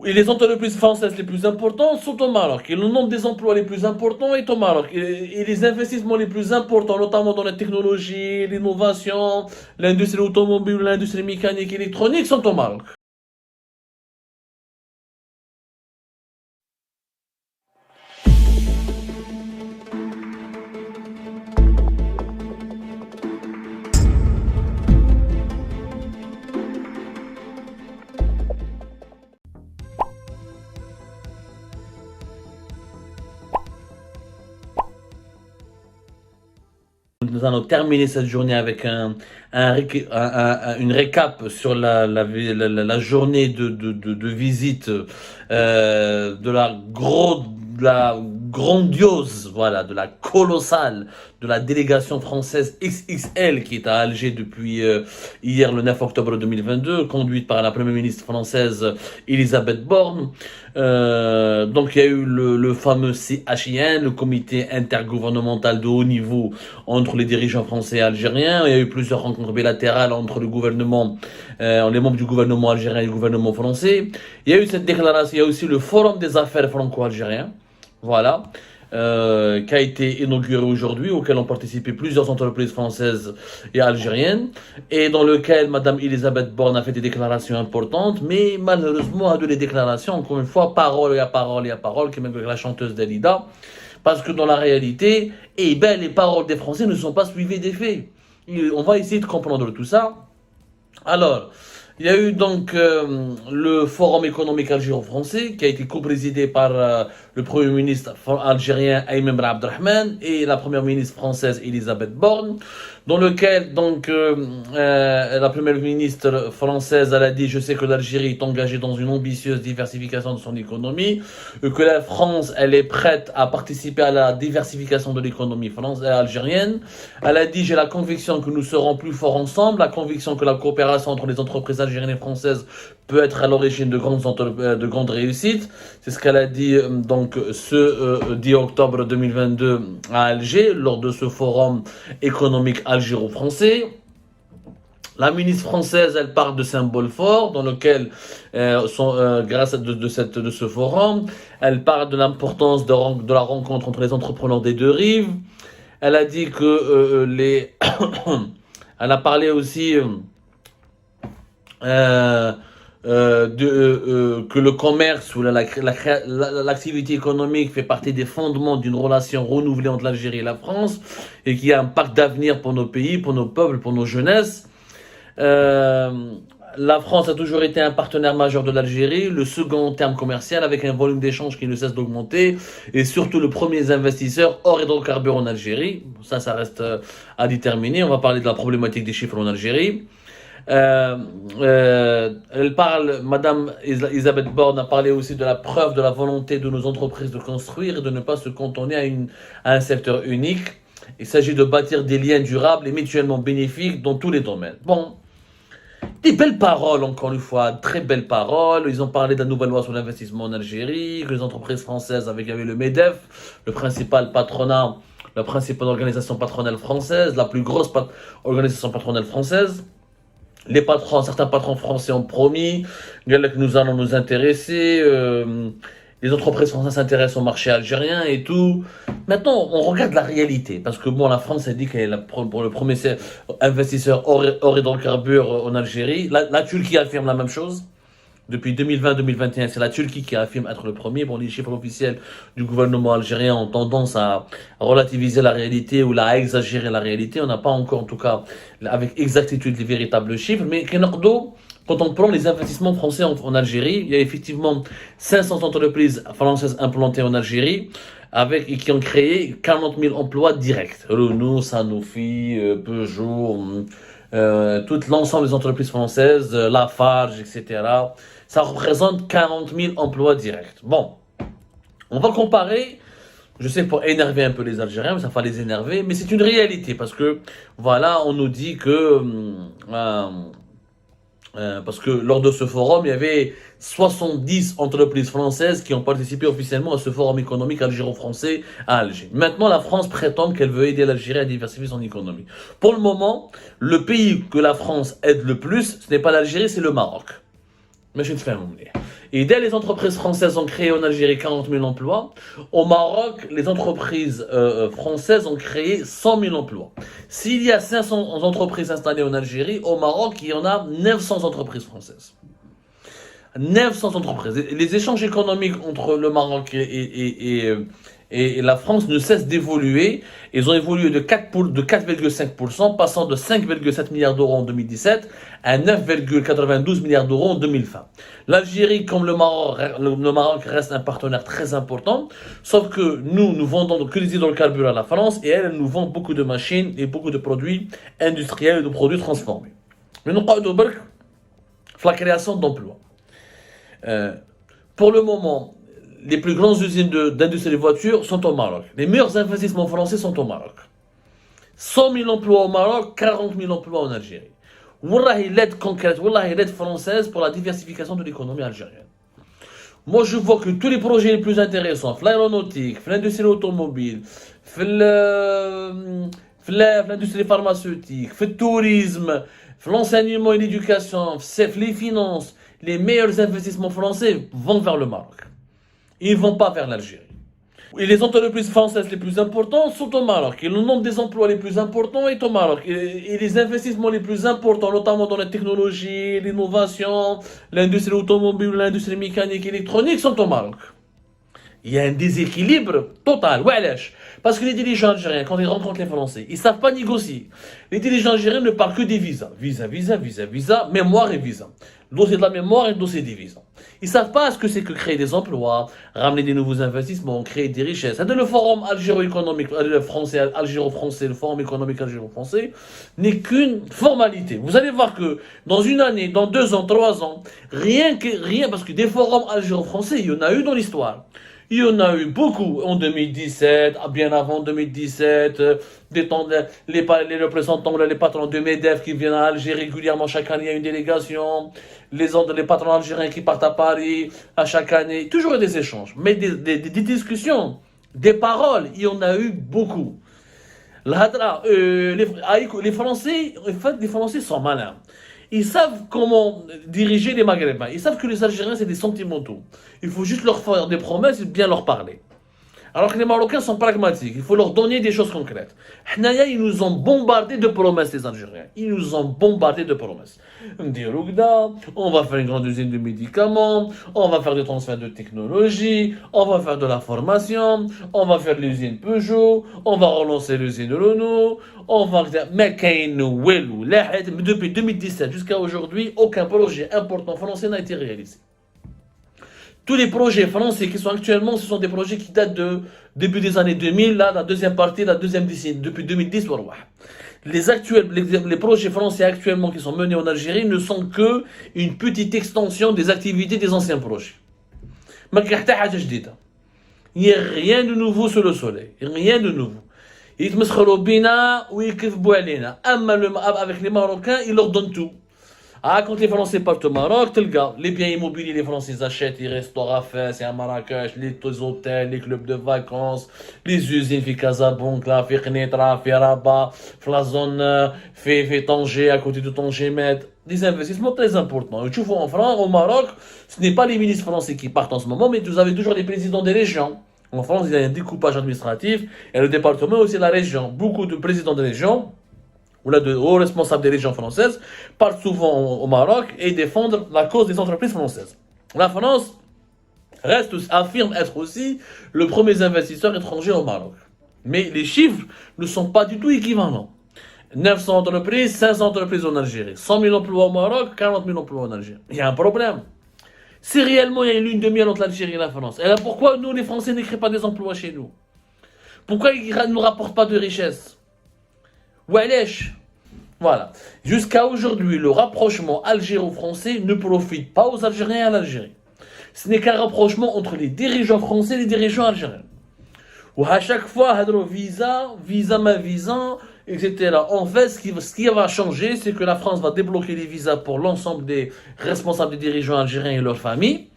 Et les entreprises françaises les plus importantes sont au Maroc. Et le nombre des emplois les plus importants est au Maroc. Et les investissements les plus importants, notamment dans la technologie, l'innovation, l'industrie automobile, l'industrie mécanique, électronique, sont au Maroc. Nous allons terminer cette journée avec une récap sur la journée de visite de la grandiose, voilà, de la colossale, de la délégation française XXL qui est à Alger depuis hier le 9 octobre 2022, conduite par la première ministre française Elisabeth Borne. Donc il y a eu le fameux CHIN, le comité intergouvernemental de haut niveau entre les dirigeants français et algériens. Il y a eu plusieurs rencontres bilatérales entre le gouvernement, les membres du gouvernement algérien et le gouvernement français. Il y a eu cette déclaration, il y a aussi le forum des affaires franco-algériens, voilà, qui a été inauguré aujourd'hui, auquel ont participé plusieurs entreprises françaises et algériennes, et dans lequel Madame Elisabeth Borne a fait des déclarations importantes, mais malheureusement a donné des déclarations, encore une fois, parole à parole à parole, qui est même avec la chanteuse Dalida, parce que dans la réalité, eh ben, les paroles des Français ne sont pas suivies des faits. On va essayer de comprendre tout ça. Alors, il y a eu donc le Forum économique algéro-français qui a été co-présidé par le Premier ministre algérien Ayman Ben Abdelrahman et la Première ministre française Elisabeth Borne, dans lequel donc la Première ministre française elle a dit: je sais que l'Algérie est engagée dans une ambitieuse diversification de son économie, que la France elle est prête à participer à la diversification de l'économie algérienne. Elle a dit: j'ai la conviction que nous serons plus forts ensemble, la conviction que la coopération entre les entreprises algériennes et françaises peut être à l'origine de grandes réussites. C'est ce qu'elle a dit donc ce 10 octobre 2022 à Alger, lors de ce forum économique algéro-français. La ministre française, elle parle de symboles forts dans lequel, grâce à de ce forum, elle parle de l'importance de la rencontre entre les entrepreneurs des deux rives. Elle a dit que elle a parlé aussi que le commerce ou l'activité économique fait partie des fondements d'une relation renouvelée entre l'Algérie et la France, et qu'il y a un pacte d'avenir pour nos pays, pour nos peuples, pour nos jeunesses. La France a toujours été un partenaire majeur de l'Algérie, le second en termes commercial, avec un volume d'échanges qui ne cesse d'augmenter, et surtout le premier investisseur hors hydrocarbures en Algérie. Ça reste à déterminer. On va parler de la problématique des chiffres en Algérie. Elle parle, Madame Elisabeth Borne a parlé aussi de la preuve de la volonté de nos entreprises de construire et de ne pas se cantonner à un secteur unique. Il s'agit de bâtir des liens durables et mutuellement bénéfiques dans tous les domaines. Bon, des belles paroles, encore une fois, très belles paroles. Ils ont parlé de la nouvelle loi sur l'investissement en Algérie, que les entreprises françaises, il y avait le MEDEF, la principale organisation patronale française, la plus grosse organisation patronale française. Les patrons, certains patrons français ont promis que nous allons nous intéresser. Les entreprises françaises s'intéressent au marché algérien et tout. Maintenant, on regarde la réalité. Parce que bon, la France a dit qu'elle est pour le premier investisseur hors hydrocarbures en Algérie. La Turquie affirme la même chose. Depuis 2020-2021, c'est la Turquie qui affirme être le premier. Bon, les chiffres officiels du gouvernement algérien ont tendance à relativiser la réalité ou à exagérer la réalité. On n'a pas encore, en tout cas, avec exactitude, les véritables chiffres. Mais quand on prend les investissements français en Algérie, il y a effectivement 500 entreprises françaises implantées en Algérie et qui ont créé 40 000 emplois directs. Renault, Sanofi, Peugeot, tout l'ensemble des entreprises françaises, Lafarge, etc. Ça représente 40 000 emplois directs. Bon, on va comparer, je sais pour énerver un peu les Algériens, mais ça va les énerver, mais c'est une réalité, parce que, voilà, on nous dit que, parce que lors de ce forum, il y avait 70 entreprises françaises qui ont participé officiellement à ce forum économique algéro-français à Alger. Maintenant, la France prétend qu'elle veut aider l'Algérie à diversifier son économie. Pour le moment, le pays que la France aide le plus, ce n'est pas l'Algérie, c'est le Maroc. ماشي نتفاهموا مليح. Et dès les entreprises françaises ont créé en Algérie 40 000 emplois, au Maroc, les entreprises françaises ont créé 100 000 emplois. S'il y a 500 entreprises installées en Algérie, au Maroc, il y en a 900 entreprises françaises. 900 entreprises. Les échanges économiques entre le Maroc et la France ne cessent d'évoluer. Ils ont évolué de 4,5%, passant de 5,7 milliards d'euros en 2017 à 9,92 milliards d'euros en 2020. L'Algérie, comme le Maroc reste un partenaire très important, sauf que nous vendons que des hydrocarbures à la France et elle nous vend beaucoup de machines et beaucoup de produits industriels et de produits transformés. Mais nous parlons de la création d'emplois. Pour le moment, les plus grandes usines d'industrie de voitures sont au Maroc. Les meilleurs investissements français sont au Maroc. 100 000 emplois au Maroc, 40 000 emplois en Algérie. Wallahi, l'aide concrète, wallahi, l'aide française pour la diversification de l'économie algérienne. Moi, je vois que tous les projets les plus intéressants, l'aéronautique, l'industrie automobile, l'industrie pharmaceutique, le tourisme, l'enseignement et l'éducation, les finances, les meilleurs investissements français vont vers le Maroc. Ils ne vont pas vers l'Algérie. Et les entreprises françaises les plus importantes sont au Maroc. Et le nombre des emplois les plus importants est au Maroc. Et les investissements les plus importants, notamment dans la technologie, l'innovation, l'industrie automobile, l'industrie mécanique, électronique, sont au Maroc. Il y a un déséquilibre total. Parce que les dirigeants algériens, quand ils rencontrent les Français, ils ne savent pas négocier. Les dirigeants algériens ne parlent que des visas. Visa, mémoire et visa. Dossier de la mémoire et dossier des visas. Ils ne savent pas ce que c'est que créer des emplois, ramener des nouveaux investissements, créer des richesses. Le forum algéro-économique français, algéro-français, le forum économique algéro-français n'est qu'une formalité. Vous allez voir que dans une année, dans 2 ans, 3 ans, rien, parce que des forums algéro-français, il y en a eu dans l'histoire. Il y en a eu beaucoup en 2017, bien avant 2017, les représentants, les patrons de MEDEF qui viennent à Alger régulièrement, chaque année il y a une délégation, les patrons algériens qui partent à Paris à chaque année, toujours des échanges, mais des discussions, des paroles, il y en a eu beaucoup. Les Français, en fait, les Français sont malins. Ils savent comment diriger les Maghrébins. Ils savent que les Algériens, c'est des sentimentaux. Il faut juste leur faire des promesses et bien leur parler. Alors que les Marocains sont pragmatiques. Il faut leur donner des choses concrètes. Ils nous ont bombardé de promesses, les Algériens. Ils nous ont bombardé de promesses. On va faire une grande usine de médicaments, on va faire des transferts de technologie, on va faire de la formation, on va faire l'usine Peugeot, on va relancer l'usine Renault, on va... Mais depuis 2017 jusqu'à aujourd'hui, aucun projet important français n'a été réalisé. Tous les projets français qui sont actuellement, ce sont des projets qui datent de début des années 2000, là, la deuxième partie, la deuxième décennie, depuis 2010. Les projets français actuellement qui sont menés en Algérie ne sont que une petite extension des activités des anciens projets. Il n'y a rien de nouveau sous le soleil, rien de nouveau. Ils te bina ou ils avec les Marocains, ils leur donnent tout. Quand les Français partent au Maroc, les biens immobiliers, les Français achètent, les restaurants à Fès et à Marrakech, les hôtels, les clubs de vacances, les usines, fi Casablanca, fi Khnitra, fi Rabat, la zone, fi Tanger, à côté de Tanger, des investissements très importants. Et tu vois, en France, au Maroc, ce n'est pas les ministres français qui partent en ce moment, mais vous avez toujours les présidents des régions. En France, il y a un découpage administratif, et le département aussi la région. Beaucoup de présidents de régions, ou là de hauts responsables des régions françaises, partent souvent au Maroc et défendent la cause des entreprises françaises. La France affirme être aussi le premier investisseur étranger au Maroc. Mais les chiffres ne sont pas du tout équivalents. 900 entreprises, 500 entreprises en Algérie, 100 000 emplois au Maroc, 40 000 emplois en Algérie. Il y a un problème. Si réellement il y a une lune de miel entre l'Algérie et la France, et là pourquoi nous les Français ne créent pas des emplois chez nous? Pourquoi ils ne nous rapportent pas de richesse? Voilà. Jusqu'à aujourd'hui, le rapprochement algéro-français ne profite pas aux Algériens et à l'Algérie. Ce n'est qu'un rapprochement entre les dirigeants français et les dirigeants algériens. Où à chaque fois, visa, etc. En fait, ce qui va changer, c'est que la France va débloquer les visas pour l'ensemble des responsables des dirigeants algériens et leurs familles.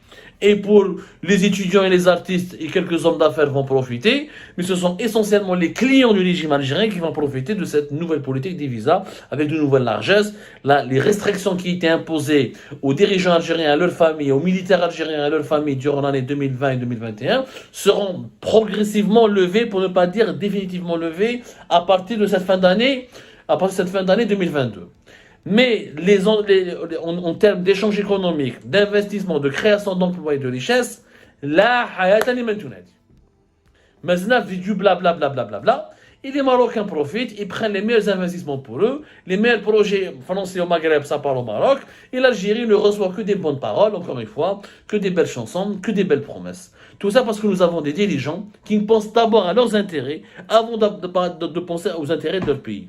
et pour les étudiants et les artistes et quelques hommes d'affaires vont profiter, mais ce sont essentiellement les clients du régime algérien qui vont profiter de cette nouvelle politique des visas avec de nouvelles largesses. Là, les restrictions qui étaient imposées aux dirigeants algériens, à leurs familles, aux militaires algériens, à leurs familles durant l'année 2020 et 2021 seront progressivement levées, pour ne pas dire définitivement levées, à partir de cette fin d'année, à partir de cette fin d'année 2022. Mais en termes d'échanges économiques, d'investissement, de création d'emplois et de richesses, la hayata liman tunadi. Maintenant, vu du blablabla, et les Marocains profitent, ils prennent les meilleurs investissements pour eux, les meilleurs projets français au Maghreb, ça part au Maroc, et l'Algérie ne reçoit que des bonnes paroles, encore une fois, que des belles chansons, que des belles promesses. Tout ça parce que nous avons des dirigeants qui pensent d'abord à leurs intérêts avant de penser aux intérêts de leur pays.